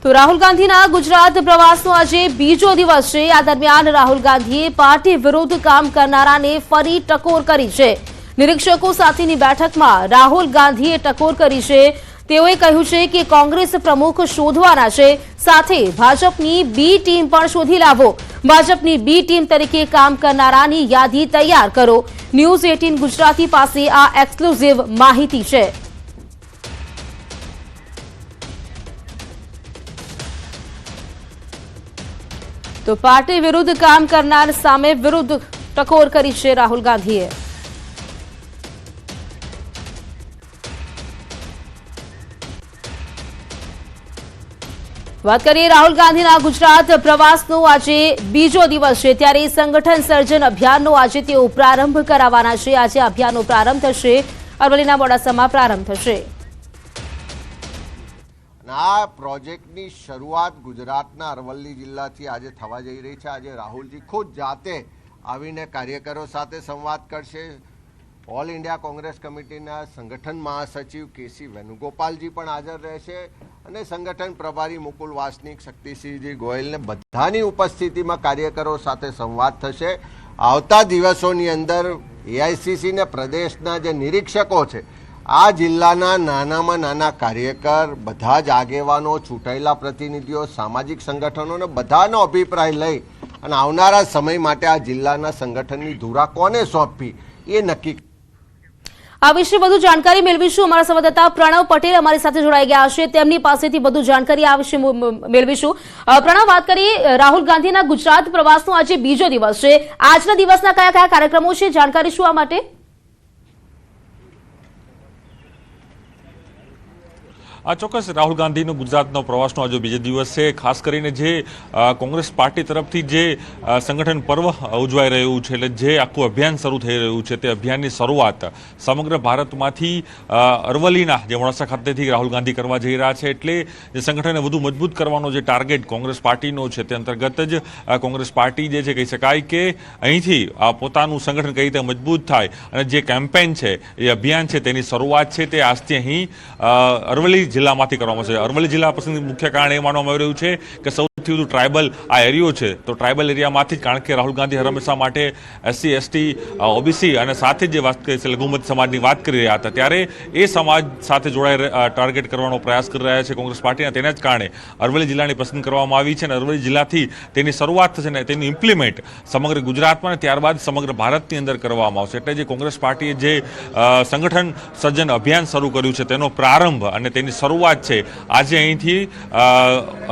તો રાહુલ ગાંધીના ગુજરાત પ્રવાસનો આજે બીજો દિવસ છે। આ દરમિયાન રાહુલ ગાંધીએ પાર્ટી વિરુદ્ધ કામ કરનારાને ફરી ટકોર કરી છે। નિરીક્ષકો સાથેની બેઠકમાં રાહુલ ગાંધીએ ટકોર કરી છે। તેઓએ કહ્યું છે કે કોંગ્રેસ પ્રમુખ શોધવાના છે, સાથે ભાજપની બી ટીમ પણ શોધી લાવો। ભાજપની બી ટીમ તરીકે કામ કરનારાની યાદી તૈયાર કરો। ન્યૂઝ 18 ગુજરાતી પાસે આ એક્સક્લુઝિવ માહિતી છે। तो पार्टी विरुद्ध काम करनार सामे विरुद्ध टकोर करी छे राहुल गांधीए। बात करिए राहुल गांधीना गुजरात प्रवासनो आजे बीजो दिवस छे, त्यारे संगठन सर्जन अभियाननो आजे तेओ प्रारंभ करावाना छे। आजे अभियाननो प्रारंभ थशे, अरवलीना मोडासामां प्रारंभ थशे। आ प्रोजेक्टनी शरूआत गुजरातना अरवली जिल्लाथी आजे थवा जई रही है। आजे राहुलजी खुद जाते आवीने कार्यकरो साथे संवाद करशे। ऑल इंडिया कांग्रेस कमिटीना संगठन महासचिव केसी वेणुगोपालजी पण हाजर रहेशे अने संगठन प्रभारी मुकुल वासनिक, शक्तिसिंहजी गोयल ने बधानी उपस्थितिमां कार्यकरो साथे संवाद थशे। आवता दिवसोनी अंदर एआईसीसी ने प्रदेशना जे निरीक्षको छे, आ जिल्लाना नानामां नाना कार्यकर, बधा ज आगेवानो, चूंटायेला प्रतिनिधिओ, सामाजिक संगठनों ने बधानो अभिप्राय लई अने आवनारा समय माटे आ जिल्लाना संगठननी धुरा कोने सोंपवी ए नक्की। आ विषय વધુ जानकारी મેળવીશું। અમારા સંવાદદાતા પ્રણવ પટેલ અમારી સાથે જોડાઈ ગયા છે, તેમની પાસેથી વધુ जानकारी આ વિશે મેળવીશું। પ્રણવ, વાત કરીએ રાહુલ ગાંધીના ગુજરાત પ્રવાસનો આજે બીજો દિવસ છે। આજના દિવસના કયા કયા કાર્યક્રમો છે, जानकारी શું આ માટે? આ ચોક્કસ રાહુલ ગાંધીનો ગુજરાતનો પ્રવાસનો આજે બીજો દિવસ છે। ખાસ કરીને જે કોંગ્રેસ પાર્ટી તરફથી જે સંગઠન પર્વ ઉજવાઈ રહ્યું છે, એટલે જે આખું અભિયાન શરૂ થઈ રહ્યું છે, તે અભિયાનની શરૂઆત સમગ્ર ભારતમાંથી અરવલીના જે મોડાસા ખાતેથી રાહુલ ગાંધી કરવા જઈ રહ્યા છે। એટલે જે સંગઠનને વધુ મજબૂત કરવાનો જે ટાર્ગેટ કોંગ્રેસ પાર્ટીનો છે, તે અંતર્ગત જ કોંગ્રેસ પાર્ટી જે છે, કહી શકાય કે અહીંથી પોતાનું સંગઠન કઈ રીતે મજબૂત થાય અને જે કેમ્પેન છે, એ અભિયાન છે, તેની શરૂઆત છે તે આજથી અહીં અરવલી જિલ્લામાંથી કરવામાં છે। અરવલ્લી જિલ્લા પસંદ મુખ્ય કારણ એ માનવામાં આવી રહ્યું છે કે સૌથી વધુ ટ્રાઇબલ આ એરિયો છે, તો ટ્રાઇબલ એરિયામાંથી જ, કારણ કે રાહુલ ગાંધી હંમેશા માટે એસસી, એસટી, ઓબીસી અને સાથે જ જે વાત કરી છે લઘુમતી સમાજની વાત કરી રહ્યા હતા, ત્યારે એ સમાજ સાથે જોડાઈ ટાર્ગેટ કરવાનો પ્રયાસ કરી રહ્યા છે કોંગ્રેસ પાર્ટીના। તેના જ કારણે અરવલ્લી જિલ્લાની પસંદ કરવામાં આવી છે અને અરવલ્લી જિલ્લાથી તેની શરૂઆત થશે ને તેની ઇમ્પ્લિમેન્ટ સમગ્ર ગુજરાતમાં અને ત્યારબાદ સમગ્ર ભારતની અંદર કરવામાં આવશે। એટલે જે કોંગ્રેસ પાર્ટીએ જે સંગઠન સર્જન અભિયાન શરૂ કર્યું છે, તેનો પ્રારંભ અને તેની શરૂઆત છે આજે અહીંથી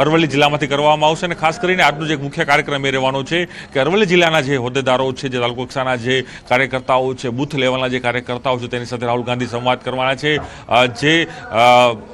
અરવલ્લી જિલ્લામાંથી કરવામાં આવશે। અને ખાસ કરીને આજનો જે મુખ્ય કાર્યક્રમ એ રહેવાનો છે કે અરવલ્લી જિલ્લાના જે હોદ્દેદારો છે, જે તાલુકા કક્ષાના જે કાર્યકર્તાઓ છે, બૂથ લેવલના જે કાર્યકર્તાઓ છે, તેની સાથે રાહુલ ગાંધી સંવાદ કરવાના છે। જે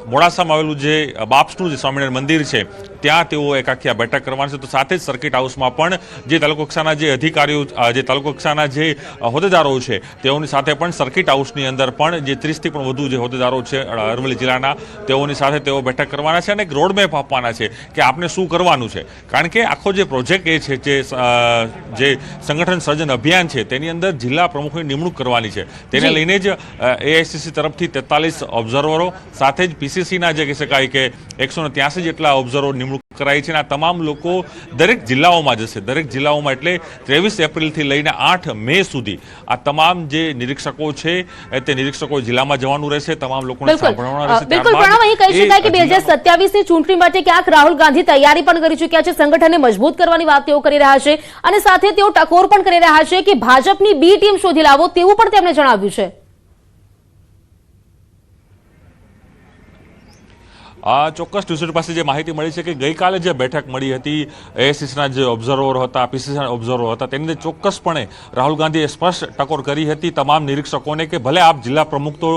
મોડાસામાં આવેલું જે બાપ્સનું જે સ્વામિનારાયણ મંદિર છે, ત્યાં તેઓ એક આખી બેઠક કરવાના છે। તો સાથે જ સર્કિટ હાઉસમાં પણ જે તાલુકા કક્ષાના જે અધિકારીઓ, જે તાલુકા કક્ષાના જે હોદ્દેદારો છે, તેઓની સાથે પણ સર્કિટ હાઉસની અંદર પણ જે 30થી પણ વધુ જે હોદ્દેદારો છે અરવલ્લી જિલ્લાના, તેઓની સાથે તેઓ બેઠક કરવાના છે અને એક રોડમેપ આપવાના છે કે આપણે શું કરવાનું છે। કારણ કે આખો જે પ્રોજેક્ટ એ છે, જે સંગઠન સર્જન અભિયાન છે, તેની અંદર જિલ્લા પ્રમુખની નિમણૂક કરવાની છે। તેને લઈને જ એઆઈસીસી તરફથી 43 ઓબ્ઝર્વરો સાથે જ પીસીસીના જે કહી શકાય કે 183 જેટલા ઓબ્ઝર્વરો નિમણૂક કરાઈ છે। આ તમામ લોકો દરેક જિલ્લાઓમાં જશે। દરેક જિલ્લાઓમાં એટલે 23 એપ્રિલથી લઈને 8 મે સુધી આ તમામ જે નિરીક્ષકો છે, તે નિરીક્ષકો જિલ્લામાં જવાનું રહેશે, તમામ લોકોને સાંભળવાના રહેશે। બિલકુલ પ્રણવ, અહીં કહી શકાય કે 2027ની ચૂંટણી માટે ક્યાંક રાહુલ ગાંધી તૈયારી પણ કરી ચૂક્યા છે, સંગઠનને મજબૂત કરવાની વાત તેઓ કરી રહ્યા છે અને સાથે તેઓ ટકોર પણ કરી રહ્યા છે કે ભાજપની બી ટીમ શોધી લાવો, તેવું પણ તેમણે જણાવ્યું છે। ચોક્કસ ટ્યુઝડે પાસે જે માહિતી મળી છે કે ગઈકાલે જે બેઠક મળી હતી એઆઈસીસીના જે ઓબ્ઝર્વર હતા, પીસીસીના ઓબ્ઝર્વર હતા, તેની અંદર ચોક્કસપણે રાહુલ ગાંધીએ સ્પષ્ટ ટકોર કરી હતી તમામ નિરીક્ષકોને કે ભલે આપ જિલ્લા પ્રમુખ તો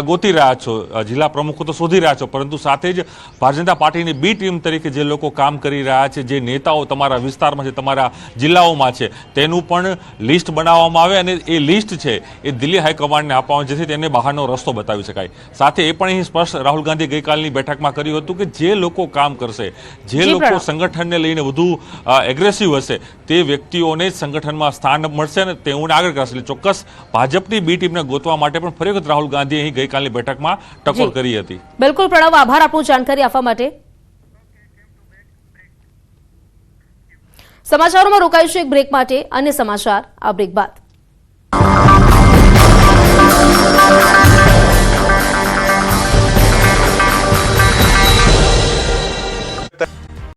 ગોતી રહ્યા છો, જિલ્લા પ્રમુખો તો શોધી રહ્યા છો, પરંતુ સાથે જ ભારતીય જનતા પાર્ટીની બી ટીમ તરીકે જે લોકો કામ કરી રહ્યા છે, જે નેતાઓ તમારા વિસ્તારમાં છે, તમારા જિલ્લાઓમાં છે, તેનું પણ લિસ્ટ બનાવવામાં આવે અને એ લિસ્ટ છે એ દિલ્હી હાઈકમાન્ડને આપવામાં, જેથી તેને બહારનો રસ્તો બતાવી શકાય। સાથે એ પણ અહીં સ્પષ્ટ રાહુલ ગાંધી ગઈકાલની બેઠકમાં કર્યું હતું કે જે લોકો કામ કરશે, જે લોકો સંગઠનને લઈને વધુ એગ્રેસિવ હશે, તે વ્યક્તિઓને સંગઠનમાં સ્થાન મળશે અને તેઓને આગળ કરશે। એટલે ચોક્કસ ભાજપની બી ટીમને ગોતવા માટે પણ ફરી વખત રાહુલ ગાંધીએ અહીં ગઈકાલની બેઠકમાં ટકોર કરી હતી। બિલકુલ પ્રણવ, આભાર આપનો જાણકારી આપવા માટે। સમાચારોમાં રોકાઈશું એક બ્રેક માટે. અન્ય સમાચાર આ બ્રેક બાદ.